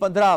15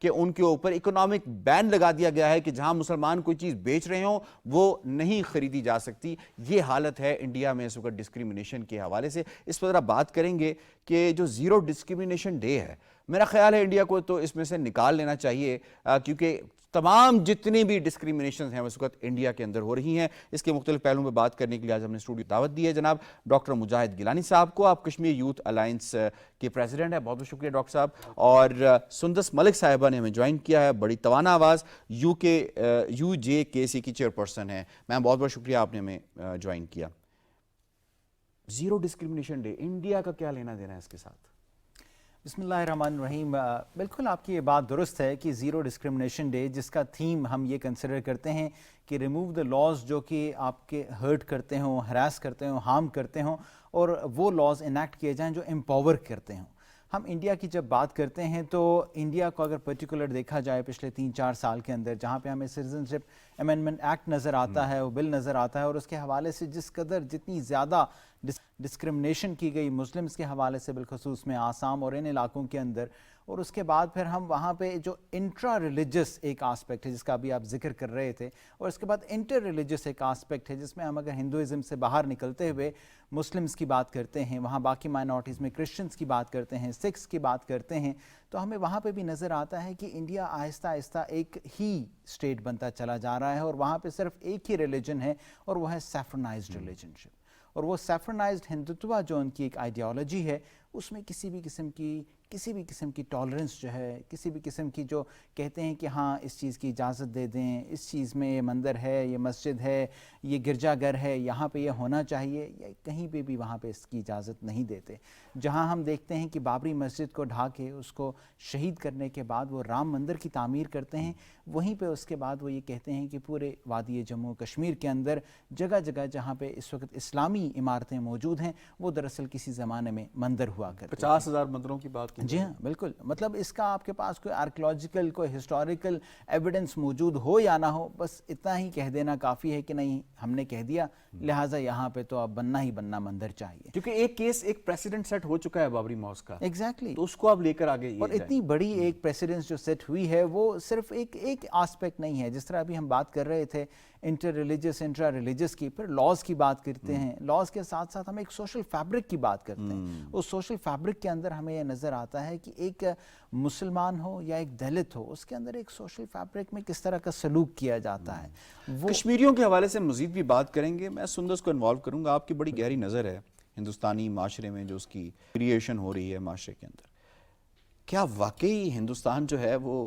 کہ ان کے اوپر اکنامک بین لگا دیا گیا ہے کہ جہاں مسلمان کوئی چیز بیچ رہے ہوں وہ نہیں خریدی جا سکتی. یہ حالت ہے انڈیا میں اس وقت ڈسکریمنیشن کے حوالے سے. اس پر ذرا بات کریں گے کہ جو زیرو ڈسکریمنیشن ڈے ہے, میرا خیال ہے انڈیا کو تو اس میں سے نکال لینا چاہیے, کیونکہ تمام جتنی بھی ڈسکریمنیشنز ہیں اس وقت انڈیا کے اندر ہو رہی ہیں. اس کے مختلف پہلوؤں پہ بات کرنے کے لیے آج ہم نے اسٹوڈیو دعوت دی ہے جناب ڈاکٹر مجاہد گیلانی صاحب کو. آپ کشمیر یوتھ الائنس کے پریزیڈنٹ ہیں, بہت بہت شکریہ ڈاکٹر صاحب. اور سندس ملک صاحبہ نے ہمیں جوائن کیا ہے, بڑی توانا آواز, UJKC کی چیئرپرسن ہے. میم بہت بہت شکریہ آپ نے ہمیں جوائن کیا. زیرو ڈسکریمنیشن ڈے, انڈیا کا کیا لینا دینا ہے اس کے ساتھ؟ بسم اللہ الرحمن الرحیم. بالکل آپ کی یہ بات درست ہے کہ زیرو ڈسکرمنیشن ڈے, جس کا تھیم ہم یہ کنسیڈر کرتے ہیں کہ ریموو دا لاز جو کہ آپ کے ہرٹ کرتے ہوں, ہراس کرتے ہوں, ہارم کرتے ہوں, اور وہ لاز انیکٹ کیے جائیں جو امپاور کرتے ہوں. ہم انڈیا کی جب بات کرتے ہیں تو انڈیا کو اگر پرٹیکولر دیکھا جائے پچھلے 3-4 سال کے اندر, جہاں پہ ہمیں سٹیزنشپ امینڈمنٹ ایکٹ نظر آتا ہے, وہ بل نظر آتا ہے, اور اس کے حوالے سے جتنی زیادہ ڈسکرمنیشن کی گئی مسلمز کے حوالے سے بالخصوص میں آسام اور ان علاقوں کے اندر, اور اس کے بعد پھر ہم وہاں پہ جو انٹرا ریلیجس ایک آسپیکٹ ہے جس کا ابھی آپ ذکر کر رہے تھے, اور اس کے بعد انٹر ریلیجس ایک آسپیکٹ ہے جس میں ہم اگر ہندوازم سے باہر نکلتے ہوئے مسلمز کی بات کرتے ہیں, وہاں باقی مائنورٹیز میں کرسچنز کی بات کرتے ہیں, سکھس کی بات کرتے ہیں, تو ہمیں وہاں پہ بھی نظر آتا ہے کہ انڈیا آہستہ آہستہ ایک ہی اسٹیٹ بنتا چلا جا رہا ہے, اور وہاں پہ صرف ایک ہی ریلیجن ہے, اور وہ ہے سیفرنائزڈ ریلیجن شپ. اور وہ سیفرنائزڈ ہندوتوا جو ان کی ایک آئیڈیالوجی ہے, اس میں کسی بھی قسم کی ٹالرنس جو ہے, کسی بھی قسم کی جو کہتے ہیں کہ ہاں اس چیز کی اجازت دے دیں, اس چیز میں یہ مندر ہے, یہ مسجد ہے, یہ گرجا گھر ہے, یہاں پہ یہ ہونا چاہیے, یا کہیں پہ بھی وہاں پہ اس کی اجازت نہیں دیتے. جہاں ہم دیکھتے ہیں کہ بابری مسجد کو ڈھا کے اس کو شہید کرنے کے بعد وہ رام مندر کی تعمیر کرتے ہیں, وہیں پہ اس کے بعد وہ یہ کہتے ہیں کہ پورے وادی جموں کشمیر کے اندر جگہ جگہ جہاں پہ اس وقت اسلامی عمارتیں موجود ہیں وہ دراصل کسی زمانے میں مندر ہوا کرتے ہیں. 50,000 مندروں کی بات کی. جی ہاں بالکل, مطلب اس کا آپ کے پاس کوئی آرکیولوجیکل کوئی ہسٹوریکل ایویڈنس موجود ہو یا نہ ہو, بس اتنا ہی کہہ دینا کافی ہے کہ نہیں ہم نے کہہ دیا لہٰذا یہاں پہ تو اب بننا ہی بننا مندر چاہیے, کیونکہ ایک کیس ایک پریسیڈنٹ سیٹ ہو چکا ہے بابری مسجد کا. ایگزیکٹلی, تو اس کو آپ لے کر آگے, اور اتنی بڑی ایک پریسیڈنس جو سیٹ ہوئی ہے وہ صرف ایک آسپیکٹ نہیں ہے. جس طرح ابھی ہم بات کر رہے تھے انٹر ریلیجس انٹرا ریلیجس کی, پھر لاز کی بات کرتے ہیں, لاز کے ساتھ ساتھ ہم ایک سوشل فیبرک کی بات کرتے ہیں. اس سوشل فیبرک کے اندر ہمیں یہ نظر آتا ہے کہ ایک مسلمان ہو یا ایک دلت ہو, اس کے اندر ایک سوشل فیبرک میں کس طرح کا سلوک کیا جاتا ہے. کشمیریوں کے حوالے سے مزید بھی بات کریں گے, میں سندس کو انوالو کروں گا. آپ کی بڑی گہری نظر ہے ہندوستانی معاشرے میں جو اس کی کریشن ہو رہی ہے معاشرے کے اندر. کیا واقعی ہندوستان جو ہے وہ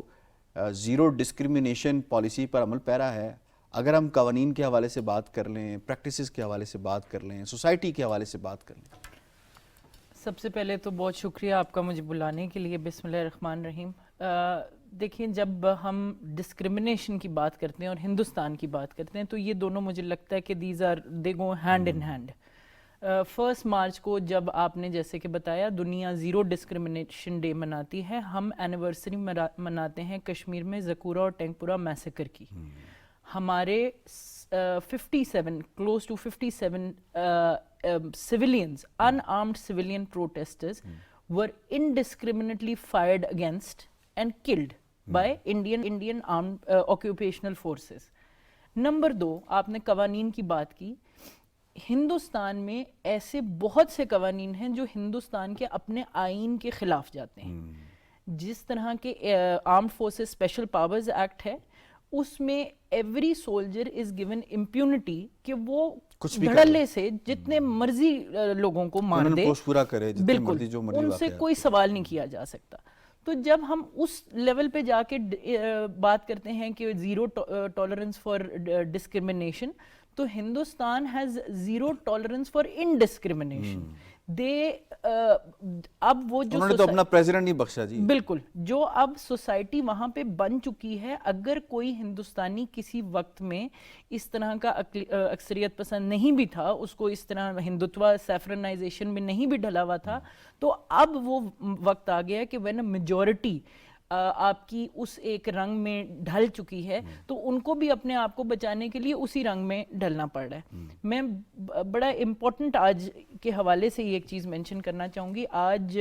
زیرو ڈسکریمنیشن پالیسی پر عمل پیرا ہے؟ اگر ہم قوانین کے حوالے سے بات کر لیں, پریکٹسز کے حوالے سے بات کر لیں, سوسائٹی کے حوالے سے بات کر لیں. سب سے پہلے تو بہت شکریہ آپ کا مجھے بلانے کے لیے. بسم اللہ الرحمن الرحیم. دیکھیں, جب ہم ڈسکرمنیشن کی بات کرتے ہیں اور ہندوستان کی بات کرتے ہیں تو یہ دونوں مجھے لگتا ہے کہ they go hand in hand. 1 March کو جب آپ نے جیسے کہ بتایا دنیا زیرو ڈسکرمنیشن ڈے مناتی ہے, ہم اینیورسری مناتے ہیں کشمیر میں زکورہ اور ٹینکپورہ میسیکر کی. ہمارے 57 close to 57 civilians, unarmed civilian protesters were indiscriminately fired against and killed by Indian armed occupational forces. Number 2, آپ نے قوانین کی بات کی. ہندوستان میں ایسے بہت سے قوانین ہیں جو ہندوستان کے اپنے آئین کے خلاف جاتے ہیں. جس طرح کے armed forces special powers act ہے, اس میں every soldier is given impunity کہ وہ دھڑلے سے جتنے مرضی لوگوں کو مار دے, بالکل ان سے کوئی سوال نہیں کیا جا سکتا. تو جب ہم اس لیول پہ جا کے بات کرتے ہیں کہ زیرو ٹالرنس فار ڈسکرمنیشن, تو Hindustan has zero tolerance for indiscrimination. اب وہ جو انہوں نے تو اپنا پریزیڈنٹ نہیں بخشا جی. بالکل, جو اب سوسائٹی وہاں پہ بن چکی ہے, اگر کوئی ہندوستانی کسی وقت میں اس طرح کا اکثریت پسند نہیں بھی تھا, اس کو اس طرح ہندوتوا سیفرنائزیشن میں نہیں بھی ڈھلا ہوا تھا, تو اب وہ وقت آ گیا کہ وین میجورٹی آپ کی اس ایک رنگ میں ڈھل چکی ہے تو ان کو بھی اپنے آپ کو بچانے کے لیے اسی رنگ میں ڈھلنا پڑ رہا ہے. میں بڑا امپورٹنٹ آج کے حوالے سے یہ ایک چیز مینشن کرنا چاہوں گی. آج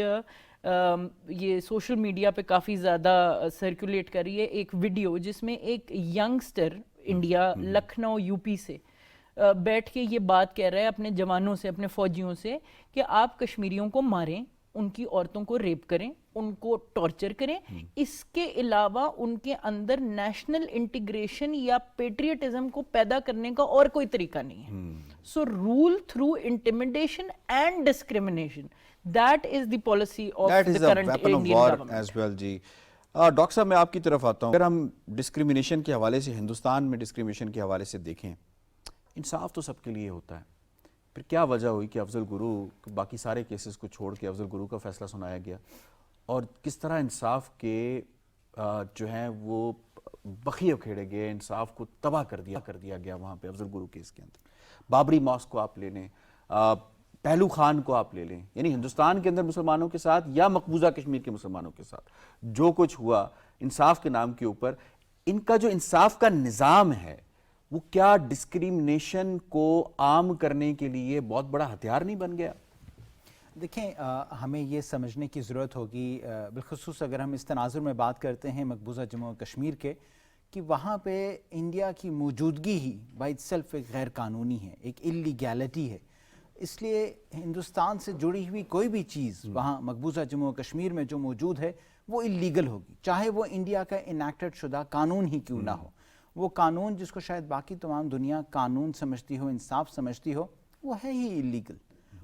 یہ سوشل میڈیا پہ کافی زیادہ سرکولیٹ کر رہی ہے ایک ویڈیو جس میں ایک youngster India Lucknow U P سے بیٹھ کے یہ بات کہہ رہا ہے اپنے جوانوں سے, اپنے فوجیوں سے کہ آپ کشمیریوں کو ماریں, ان کی عورتوں کو ریپ کریں, ان کو ٹارچر کریں, اس کے علاوہ ان کے اندر نیشنل انٹیگریشن یا پیٹریٹزم کو پیدا کرنے کا اور کوئی طریقہ نہیں ہے. So rule through intimidation and discrimination, that is the policy of the current Indian government as well. جی ڈاکٹر صاحب میں آپ کی طرف آتا ہوں. اگر ہم ڈسکریمنیشن کے حوالے سے, ہندوستان میں ڈسکریمنیشن کے حوالے سے دیکھیں, انصاف تو سب کے لیے ہوتا ہے, پھر کیا وجہ ہوئی کہ افضل گرو, باقی سارے کیسز کو چھوڑ کے افضل گرو کا فیصلہ سنایا گیا, اور کس طرح انصاف کے جو ہیں وہ بخیے کھیڑے گئے, انصاف کو تباہ کر دیا گیا وہاں پہ افضل گرو کیس کے اندر. بابری ماسک کو آپ لے لیں, پہلو خان کو آپ لے لیں, یعنی ہندوستان کے اندر مسلمانوں کے ساتھ یا مقبوضہ کشمیر کے مسلمانوں کے ساتھ جو کچھ ہوا انصاف کے نام کے اوپر, ان کا جو انصاف کا نظام ہے وہ کیا ڈسکریمنیشن کو عام کرنے کے لیے بہت بڑا ہتھیار نہیں بن گیا؟ دیکھیں ہمیں یہ سمجھنے کی ضرورت ہوگی, بالخصوص اگر ہم اس تناظر میں بات کرتے ہیں مقبوضہ جموں و کشمیر کے, کہ وہاں پہ انڈیا کی موجودگی ہی بائی اٹ سیلف ایک غیر قانونی ہے, ایک اللیگیلٹی ہے. اس لیے ہندوستان سے جڑی ہوئی کوئی بھی چیز وہاں مقبوضہ جموں و کشمیر میں جو موجود ہے وہ اللیگل ہوگی, چاہے وہ انڈیا کا انیکٹڈ شدہ قانون ہی کیوں نہ ہو. وہ قانون جس کو شاید باقی تمام دنیا قانون سمجھتی ہو, انصاف سمجھتی ہو, وہ ہے ہی اللیگل.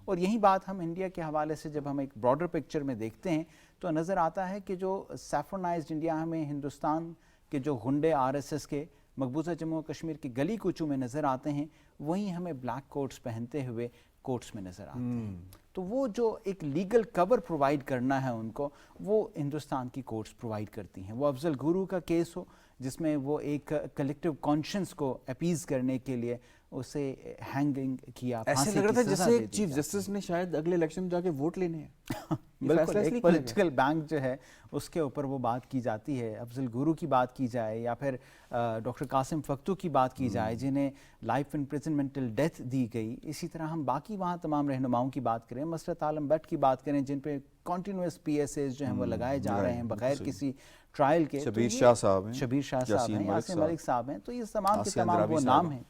اور یہی بات ہم انڈیا کے حوالے سے جب ہم ایک براڈر پکچر میں دیکھتے ہیں تو نظر آتا ہے کہ جو سیفرنائزڈ انڈیا ہمیں ہندوستان کے جو غنڈے آر ایس ایس کے مقبوضہ جموں و کشمیر کے گلی کوچوں میں نظر آتے ہیں, وہیں ہمیں بلیک کوٹس پہنتے ہوئے کورٹس میں نظر آتے ہیں. تو وہ جو ایک لیگل کور پرووائڈ کرنا ہے ان کو, وہ ہندوستان کی کورٹس پرووائڈ کرتی ہیں. وہ افضل گرو کا کیس ہو جس میں وہ ایک کلیکٹیو کانشنس کو اپیز کرنے کے لیے اسے ہینگنگ کیا, ایسے لگ رہا تھا جیسے چیف جسٹس نے شاید اگلے الیکشن میں جا کے ووٹ لینے ہیں. بالکل ایک پولیٹیکل بینک جو ہے اس کے اوپر وہ بات کی جاتی ہے. افضل گرو کی بات کی جائے یا پھر ڈاکٹر قاسم فختو کی بات کی جائے جنہیں لائف امپریزنمنٹل ڈیتھ دی گئی. اسی طرح ہم باقی وہاں تمام رہنماؤں کی بات کریں, مسرت عالم بٹ کی بات کریں جن پہ کنٹینیوس پی ایس ایز جو ہیں وہ لگائے جا رہے ہیں بغیر کسی ٹرائل کے. شبیر شاہ صاحب ہیں, یاسین ملک صاحب ہیں. تو یہ تمام کے تمام وہ نام ہیں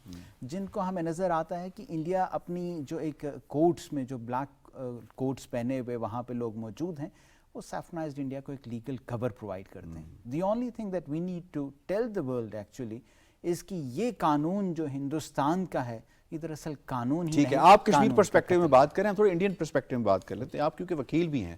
جن کو ہمیں نظر آتا ہے کہ انڈیا اپنی جو ایک کوٹس میں جو بلیک کوٹس پہنے ہوئے وہاں پہ لوگ موجود ہیں, وہ سیفرنائزڈ انڈیا کو ایک لیگل کور پرووائڈ کرتے ہیں. The only thing that we need to tell the world actually is کہ یہ قانون جو ہندوستان کا ہے یہ دراصل قانون ہی نہیں. ٹھیک ہے, آپ کشمیر پرسپیکٹیو میں بات کریں, ہم تھوڑے انڈین پرسپیکٹیو میں بات کر لیتے ہیں. آپ کیونکہ وکیل بھی ہیں,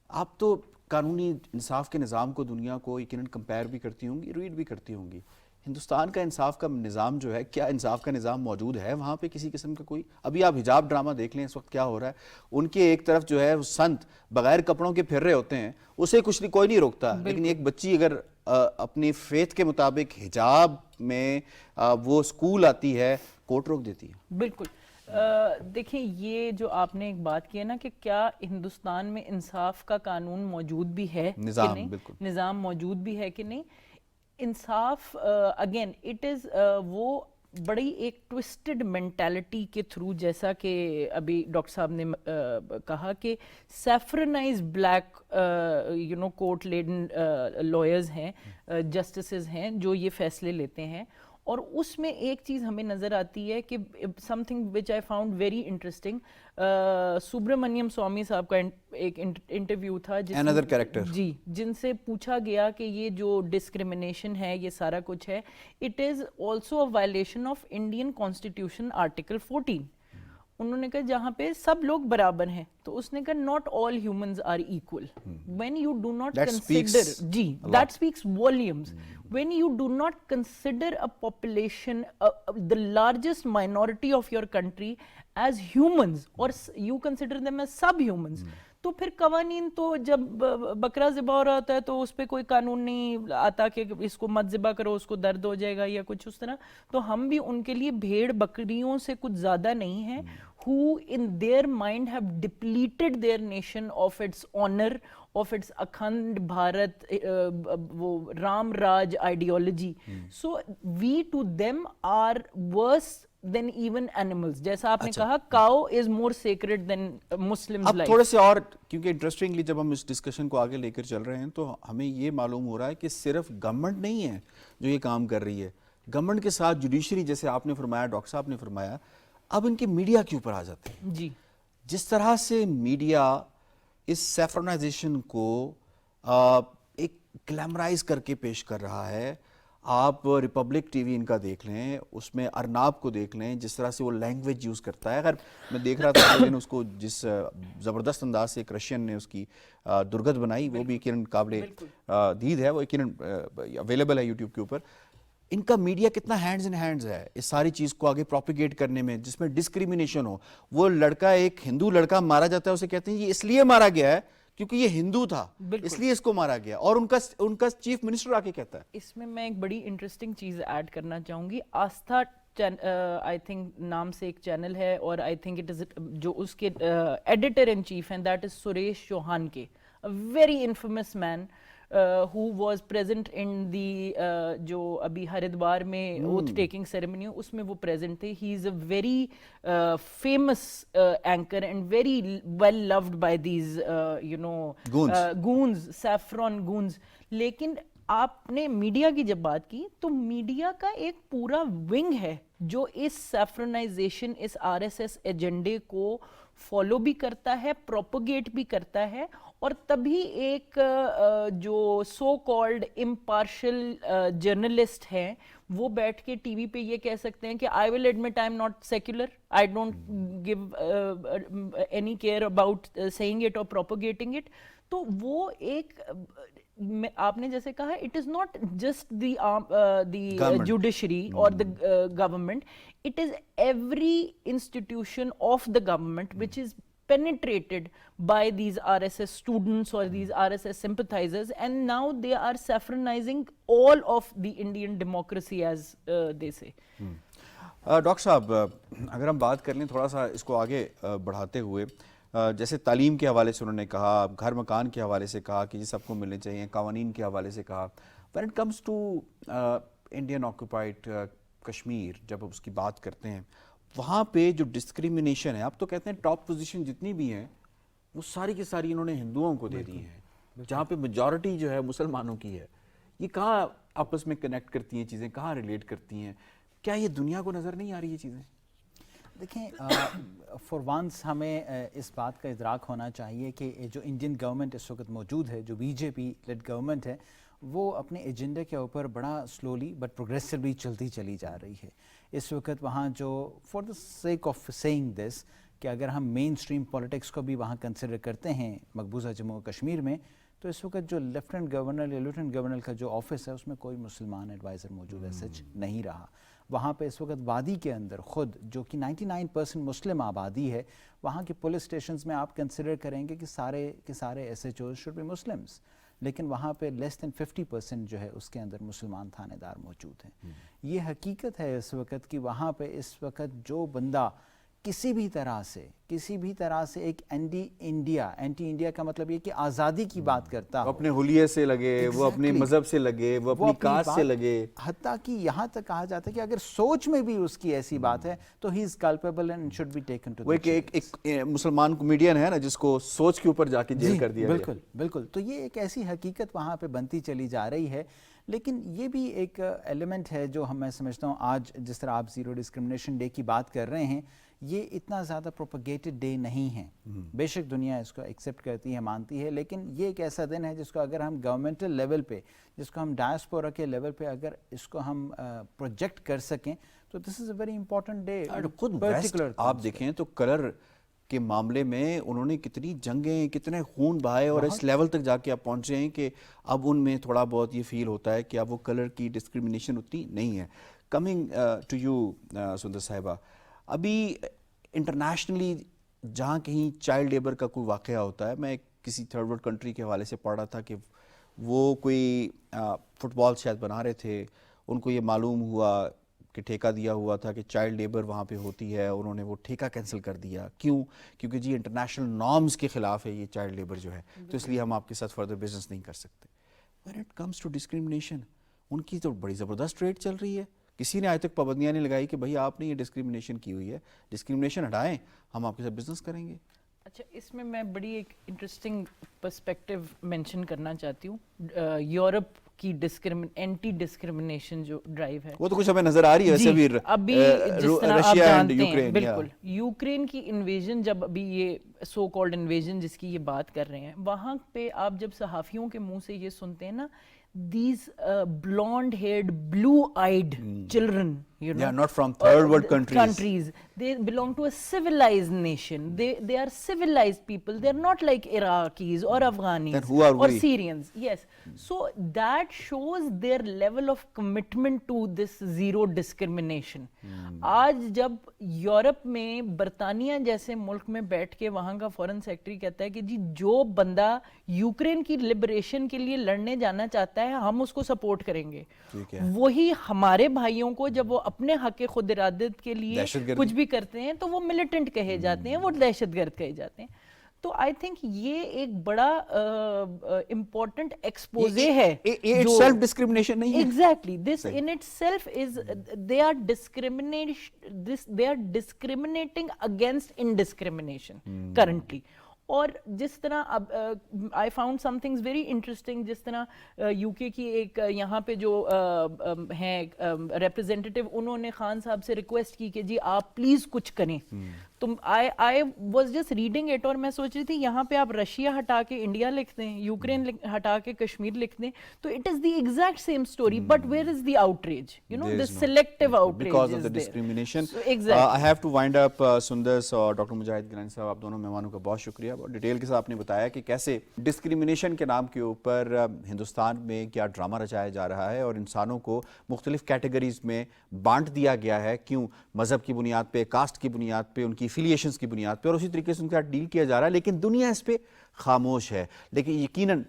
آپ تو قانونی انصاف کے نظام کو دنیا کو یقیناً کمپیئر بھی کرتی ہوں گی, ریڈ بھی کرتی ہوں گی. ہندوستان کا انصاف کا نظام جو ہے, کیا انصاف کا نظام موجود ہے وہاں پہ کسی قسم کا کوئی؟ ابھی آپ حجاب ڈرامہ دیکھ لیں اس وقت کیا ہو رہا ہے. ان کے ایک طرف جو ہے سنت بغیر کپڑوں کے پھر رہے ہوتے ہیں, اسے کچھ کوئی نہیں روکتا, لیکن ایک بچی اگر اپنی فیتھ کے مطابق حجاب میں وہ اسکول آتی ہے, کورٹ روک دیتی ہے. بالکل. دیکھیں یہ جو آپ نے ایک بات کی ہے نا کہ کیا ہندوستان میں انصاف کا قانون موجود بھی ہے کہ نہیں, نظام موجود بھی ہے کہ نہیں. انصاف اگین اٹ از وہ بڑی ایک ٹوسٹڈ مینٹالٹی کے تھرو, جیسا کہ ابھی ڈاکٹر صاحب نے کہا کہ سیفرنائز بلیک کورٹ لیڈن لائرز ہیں, جسٹسز ہیں جو یہ فیصلے لیتے ہیں. اور اس میں ایک چیز ہمیں نظر آتی ہے کہ some thing which I found very interesting, Subramaniam Swami صاحب کا ایک انٹرویو تھا جی, جن سے پوچھا گیا کہ یہ جو ڈسکریمنیشن ہے یہ سارا کچھ ہے, it is also a violation of Indian constitution article 14. انہوں نے کہا جہاں پہ سب لوگ برابر ہیں, تو اس نے کہا not all humans are equal. When you do not consider, جی that speaks volumes, when you do not consider a population, the largest minority of your country as humans, or you consider them as subhumans, تو پھر قوانین تو جب بکرا ذبح ہو رہا ہوتا ہے تو اس پہ کوئی قانون نہیں آتا کہ اس کو مت ذبح کرو, اس کو درد ہو جائے گا یا کچھ اس طرح. تو ہم بھی ان کے لیے بھیڑ بکریوں سے کچھ زیادہ نہیں ہیں, who in their mind have depleted their nation of its honor, of its Akhand Bharat, wo Ram Raj ideology. So we to them are worse than even animals. جیسا آپ نے کہا cow is more sacred than Muslims' اب life. تھوڑے سے اور کیونکہ interestingly جب ہم اس ڈسکشن کو آگے لے کر چل رہے ہیں تو ہمیں یہ معلوم ہو رہا ہے کہ صرف گورنمنٹ نہیں ہے جو یہ کام کر رہی ہے, گورنمنٹ کے ساتھ جوڈیشری, جیسے آپ نے فرمایا, ڈاکٹر صاحب نے فرمایا, اب ان کے میڈیا کے اوپر آ جاتے ہیں. جی جس طرح سے میڈیا اس سیفرنائزیشن کو ایک گلیمرائز کر کے پیش کر رہا ہے, آپ ریپبلک ٹی وی ان کا دیکھ لیں, اس میں ارناب کو دیکھ لیں, جس طرح سے وہ لینگویج یوز کرتا ہے. اگر میں دیکھ رہا تھا لیکن اس کو جس زبردست انداز سے ایک رشین نے اس کی درگت بنائی, وہ بھی یقیناً قابل دید ہے, وہ یقیناً اویلیبل ہے یوٹیوب کے اوپر. ان کا میڈیا کتنا ہینڈز ان ہینڈز ہے اس ساری چیز کو آگے پروپیگیٹ کرنے میں, جس میں ڈسکریمنیشن ہو. وہ لڑکا, ایک ہندو لڑکا مارا جاتا ہے, اسے کہتے ہیں یہ اس لیے مارا گیا ہے کیونکہ یہ ہندو تھا, اس لیے اس کو مارا گیا, اور ان کا چیف منسٹر آ کے کہتا ہے. اس میں ایک بڑی انٹرسٹنگ چیز ایڈ کرنا چاہوں گی. آستھا آئی تھنک نام سے ایک چینل ہے, اور آئی تھنک اٹ از جو اس کے ایڈیٹر ان چیف ہیں دیٹ از سریش چوہان کے, very infamous man who was present in the جو ابھی ہریدوار میں اوتھ ٹیکنگ سیریمنی ہو اس میں وہ پریزنٹ تھے. He is a very famous anchor and very well loved by these you know goons, saffron goons. لیکن آپ نے میڈیا کی جب بات کی تو میڈیا کا ایک پورا ونگ ہے جو اس سیفرنائزیشن, اس آر ایس ایس ایجنڈے کو فالو بھی کرتا ہے, پروپوگیٹ بھی کرتا ہے, اور تبھی ایک جو سو کالڈ امپارشل جرنلسٹ ہیں وہ بیٹھ کے ٹی وی پہ یہ کہہ سکتے ہیں کہ I will admit I am not secular, I don't give any care about saying it اور پروپوگیٹنگ اٹ. تو وہ ایک آپ نے جیسے کہا it is not just the judiciary اور the government, it is every institution of the government which is penetrated by these RSS students or these RSS sympathizers, and now they are saffronizing all of the Indian democracy as they say. Doctor صاحب اگر ہم بات کر لیں تھوڑا سا اس کو آگے بڑھاتے ہوئے, جیسے تعلیم کے حوالے سے انہوں نے کہا, گھر مکان کے حوالے سے کہا کہ یہ سب کو ملنے چاہیے, قوانین کے حوالے سے کہا. when it comes to Indian occupied Kashmir, جب اس کی بات کرتے ہیں وہاں پہ جو ڈسکریمنیشن ہے, آپ تو کہتے ہیں ٹاپ پوزیشن جتنی بھی ہیں وہ ساری کی ساری انہوں نے ہندوؤں کو دے دی ہیں, جہاں پہ میجورٹی جو ہے مسلمانوں کی ہے. یہ کہاں آپس میں کنیکٹ کرتی ہیں چیزیں, کہاں ریلیٹ کرتی ہیں؟ کیا یہ دنیا کو نظر نہیں آ رہی یہ چیزیں؟ دیکھیں فار وانس ہمیں اس بات کا ادراک ہونا چاہیے کہ جو انڈین گورنمنٹ اس وقت موجود ہے, جو بی جے پی لیڈ گورنمنٹ ہے, وہ اپنے ایجنڈے کے اوپر بڑا سلولی بٹ پروگریسولی چلتی چلی جا رہی ہے. اس وقت وہاں جو for the sake of saying this کہ اگر ہم مین اسٹریم پالیٹکس کو بھی وہاں کنسیڈر کرتے ہیں مقبوضہ جموں و کشمیر میں, تو اس وقت جو لیفٹنٹ گورنر یا لیفٹنٹ گورنر کا جو آفس ہے اس میں کوئی مسلمان ایڈوائزر موجود ہے سچ نہیں رہا. وہاں پہ اس وقت وادی کے اندر خود جو کہ 99% مسلم آبادی ہے, وہاں کے پولیس اسٹیشنز میں آپ کنسیڈر کریں گے کہ سارے کے سارے S H O's should be Muslims, لیکن وہاں پہ لیس دین 50% جو ہے اس کے اندر مسلمان تھانے دار موجود ہیں. یہ حقیقت ہے اس وقت کہ وہاں پہ اس وقت جو بندہ کسی بھی طرح سے ایک اینٹی انڈیا کا مطلب یہ کہ آزادی کی بات کرتا, وہ اپنے حلیے سے لگے, وہ اپنے مذہب سے لگے, وہ اپنی کاسٹ سے لگے, حتیٰ کہ یہاں تک کہا جاتا ہے کہ اگر سوچ میں بھی اس کی ایسی بات ہے تو he is culpable and should be taken to. وہ ایک مسلمان کمیڈین ہے نا جس کو سوچ کے اوپر جا کے جیل کر دیا گیا. بالکل. تو یہ ایک ایسی حقیقت وہاں پہ بنتی چلی جا رہی ہے. لیکن یہ بھی ایک ایلیمنٹ ہے جو میں سمجھتا ہوں آج جس طرح آپ زیرو ڈسکرمنیشن ڈے کی بات کر رہے ہیں, یہ اتنا زیادہ پروپیگیٹڈ ڈے نہیں ہے. بے شک دنیا اس کو ایکسیپٹ کرتی ہے, مانتی ہے, لیکن یہ ایک ایسا دن ہے جس کو اگر ہم گورنمنٹل لیول پہ, جس کو ہم ڈائسپورا کے لیول پہ اگر اس کو ہم پروجیکٹ کر سکیں تو دس از اے ویری امپورٹنٹ ڈے. خود آپ دیکھیں تو کلر کے معاملے میں انہوں نے کتنی جنگیں, کتنے خون بہائے, اور اس لیول تک جا کے آپ پہنچے ہیں کہ اب ان میں تھوڑا بہت یہ فیل ہوتا ہے کہ اب وہ کلر کی ڈسکریمنیشن اتنی نہیں ہے. کمنگ ٹو یو سندر صاحبہ, ابھی انٹرنیشنلی جہاں کہیں چائلڈ لیبر کا کوئی واقعہ ہوتا ہے, میں کسی تھرڈ ورلڈ کنٹری کے حوالے سے پڑھ رہا تھا کہ وہ کوئی فٹ بال شاید بنا رہے تھے, ان کو یہ معلوم ہوا کہ ٹھیکہ دیا ہوا تھا کہ چائلڈ لیبر وہاں پہ ہوتی ہے, انہوں نے وہ ٹھیکہ کینسل کر دیا. کیوں؟ کیونکہ جی انٹرنیشنل نارمز کے خلاف ہے یہ چائلڈ لیبر جو ہے, تو اس لیے ہم آپ کے ساتھ فردر بزنس نہیں کر سکتے. when it comes to discrimination ان کی تو بڑی زبردست ریٹ چل رہی ہے کسی نے آج تک پابندیاں نہیں لگائی کہ بھائی آپ نے یہ ڈسکریمنیشن کی ہوئی ہے, ڈسکریمنیشن ہٹائیں, ہم آپ کے ساتھ بزنس کریں گے. اچھا, اس میں میں بڑی ایک انٹرسٹنگ پرسپیکٹیو مینشن کرنا چاہتی ہوں. یورپ کی اینٹی ڈسکریمنیشن جو ڈرائیو ہے وہ تو کچھ ہمیں نظر آ رہی ہے ویسے بھی, ابھی جس طرح آپ رشیا اینڈ جانتے ہیں, یوکرین. بالکل یوکرین کی انویژن, جب ابھی یہ سو کالڈ انویژن جس کی یہ بات کر رہے ہیں, وہاں پہ آپ جب صحافیوں کے منہ سے یہ سنتے ہیں نا, these blonde haired blue eyed children, you know, They are not from third world countries. They belong to a civilized nation. They are civilized people. They are not like Iraqis or Afghanis. Then who are or we? Syrians. Yes. So that shows their level of commitment to this zero discrimination. آج جب Europe میں برطانیہ جیسے ملک میں بیٹھ کے وہاں کا فورن سیکرٹری کہتا ہے کہ جی جو بندہ یوکرین کی لبریشن کے لیے لڑنے جانا چاہتا ہے ہم اس کو سپورٹ کریں گے, وہی ہمارے بھائیوں کو جب وہ اپنے حق خود ارادت کے لیے کچھ بھی کرتے ہیں تو وہ ملیٹنٹ کہے جاتے ہیں, وہ دہشت گرد کہے جاتے ہیں. تو آئی تھنک یہ ایک بڑا امپورٹنٹ ایکسپوزے ہے. یہ سیلف ڈسکریمنیشن نہیں ہے. Exactly, this in it self is, they are discriminating against indiscrimination currently. اور جس طرح اب I found some things very interesting, جس طرح یو کے کی ایک یہاں پہ جو ہیں ریپرزینٹیو, انہوں نے خان صاحب سے ریکویسٹ کی کہ جی آپ پلیز کچھ کریں. تو I was just reading it اور میں سوچ رہی تھی یہاں پہ آپ رشیا ہٹا کے انڈیا لکھ دیں, یوکرین ہٹا کے کشمیر لکھ دیں, تو it is the exact same story, but where is the outrage, you know, the selective outrage because of is the there. discrimination. So, exactly. I have to wind up. سندس اور doctor مجاہد گیلانی صاحب, آپ دونوں مہمانوں کا بہت شکریہ. بہت ڈیٹیل کے ساتھ آپ نے بتایا کہ کیسے ڈسکریمنیشن کے نام کے اوپر ہندوستان میں کیا ڈرامہ رچایا جا رہا ہے اور انسانوں کو مختلف کیٹیگریز میں بانٹ دیا گیا ہے, کیوں مذہب کی بنیاد پہ, کاسٹ کی بنیاد پہ, ان کی افیلیشنز کی بنیاد پہ, اور اسی طریقے سے ان کے ساتھ ڈیل کیا جا رہا ہے. لیکن دنیا اس پہ خاموش ہے. لیکن یقیناً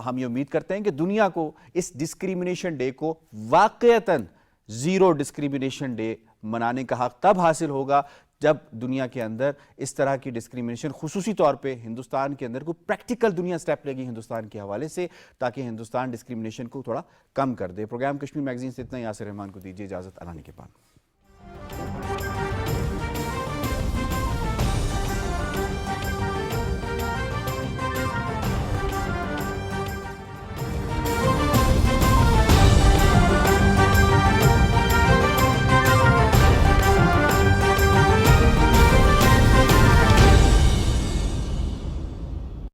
ہم یہ امید کرتے ہیں کہ دنیا کو اس ڈسکریمنیشن ڈے کو واقعتاً زیرو ڈسکریمنیشن ڈے منانے کا حق تب حاصل ہوگا جب دنیا کے اندر اس طرح کی ڈسکریمنیشن, خصوصی طور پہ ہندوستان کے اندر کوئی پریکٹیکل دنیا سٹیپ لے گی ہندوستان کے حوالے سے, تاکہ ہندوستان ڈسکریمنیشن کو تھوڑا کم کر دے. پروگرام کشمیر میگزین سے اتنا. یاسر رحمان کو دیجیے اجازت. اللہ نے کے پاس.